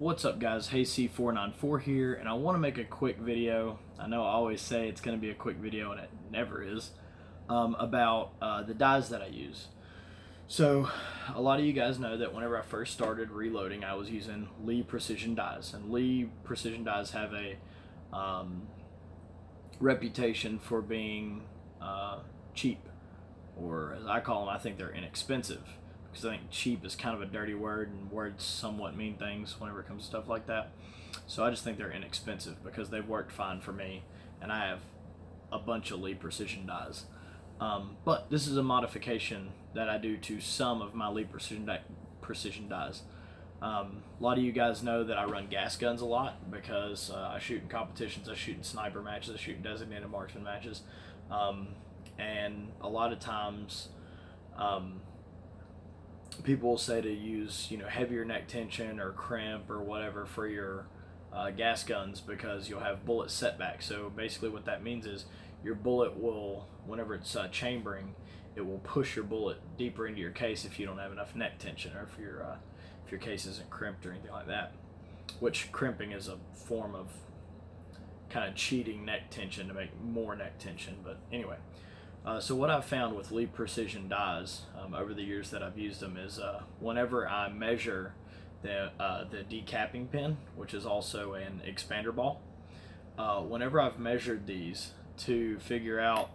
What's up guys, HeyC494 here, and I want to make a quick video. I know I always say it's going to be a quick video and it never is, about the dies that I use. So a lot of you guys know that whenever I first started reloading I was using Lee Precision dies, and Lee Precision dies have a reputation for being cheap, or as I call them, I think they're inexpensive. Because I think cheap is kind of a dirty word, and words somewhat mean things whenever it comes to stuff like that. So I just think they're inexpensive because they've worked fine for me, and I have a bunch of Lee Precision dies. But this is a modification that I do to some of my Lee Precision dies. A lot of you guys know that I run gas guns a lot because I shoot in competitions, I shoot in sniper matches, I shoot in designated marksman matches, and a lot of times people will say to use, heavier neck tension or crimp or whatever for your gas guns because you'll have bullet setback. So basically what that means is your bullet will, whenever it's chambering, it will push your bullet deeper into your case if you don't have enough neck tension, or if your case isn't crimped or anything like that, which crimping is a form of kind of cheating neck tension to make more neck tension. But anyway, so what I've found with Lee Precision dies over the years that I've used them is whenever I measure the decapping pin, which is also an expander ball, whenever I've measured these to figure out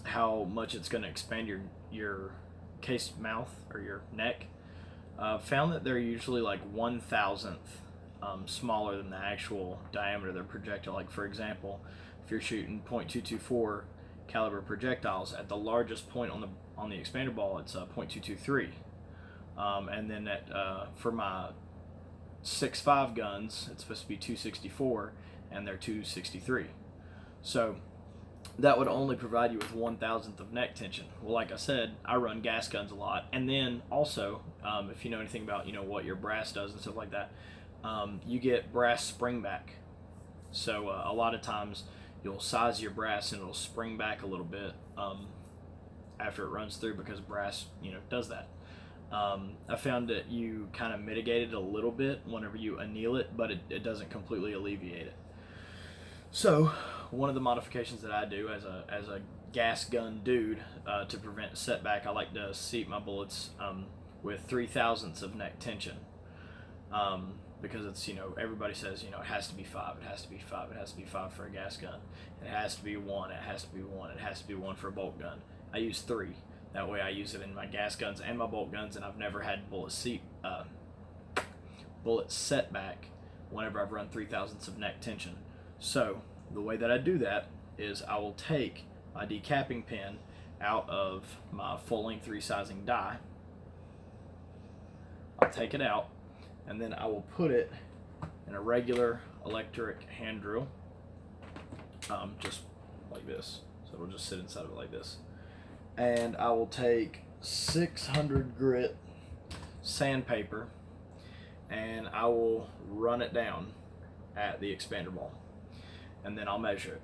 how much it's going to expand your case mouth or your neck, found that they're usually like 1/1000th smaller than the actual diameter of their projectile. Like for example, if you're shooting .224 caliber projectiles, at the largest point on the expander ball, it's .223, and then for my 6.5 guns, it's supposed to be 264, and they're 263. So that would only provide you with 1/1000th of neck tension. Well, like I said, I run gas guns a lot, and then also, if you know anything about what your brass does and stuff like that, you get brass spring back. So a lot of times you'll size your brass and it'll spring back a little bit after it runs through, because brass does that. I found that you kind of mitigate it a little bit whenever you anneal it, but it doesn't completely alleviate it. So one of the modifications that I do as a gas gun dude to prevent setback, I like to seat my bullets with 3/1000ths of neck tension. Because it's, everybody says, it has to be 5, it has to be 5, it has to be 5 for a gas gun, it has to be 1, it has to be 1, it has to be 1 for a bolt gun. I use 3. That way I use it in my gas guns and my bolt guns, and I've never had bullet setback whenever I've run 3/1000ths of neck tension. So the way that I do that is I will take my decapping pin out of my full-length resizing die. I'll take it out, and then I will put it in a regular electric hand drill, just like this. So it'll just sit inside of it like this. And I will take 600 grit sandpaper, and I will run it down at the expander ball. And then I'll measure it.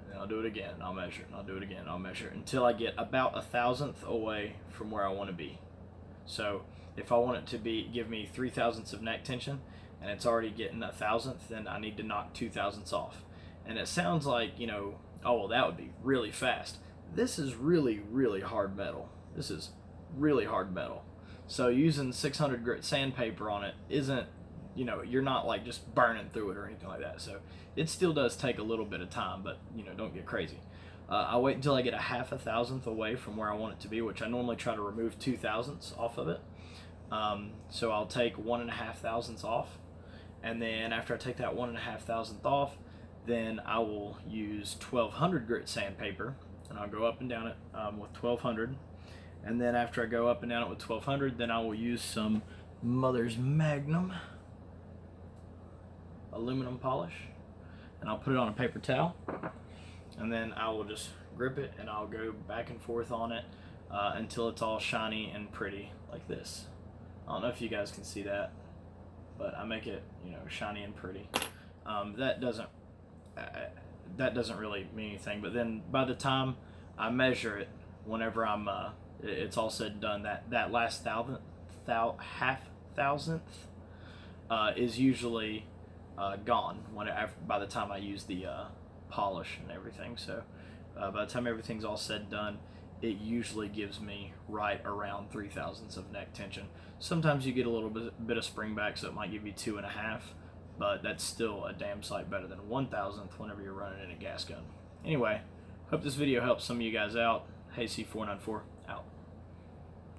And I'll do it again, and I'll measure it, and I'll do it again, and I'll measure it until I get about 1/1000th away from where I want to be. So if I want it to give me 3/1000ths of neck tension, and it's already getting 1/1000th, then I need to knock 2/1000ths off. And it sounds like, oh, well, that would be really fast. This is really, really hard metal. This is really hard metal. So using 600 grit sandpaper on it isn't, you're not like just burning through it or anything like that. So it still does take a little bit of time, but, don't get crazy. I wait until I get 1/1000th away from where I want it to be, which I normally try to remove 2/1000ths off of it. So I'll take 1.5/1000ths off, and then after I take that 1.5/1000th off, then I will use 1200 grit sandpaper, and I'll go up and down it with 1200. And then after I go up and down it with 1200, then I will use some Mother's Magnum aluminum polish, and I'll put it on a paper towel, and then I will just grip it, and I'll go back and forth on it until it's all shiny and pretty like this. I don't know if you guys can see that, but I make it, shiny and pretty. That doesn't really mean anything, but then by the time I measure it, whenever it's all said and done, that last half thousandth is usually gone by the time I use the polish and everything. So by the time everything's all said and done, it usually gives me right around 3/1000ths of neck tension. Sometimes you get a little bit of spring back, so it might give you 2.5, but that's still a damn sight better than 1/1000th whenever you're running in a gas gun. Anyway, hope this video helps some of you guys out. Hey, C494 out.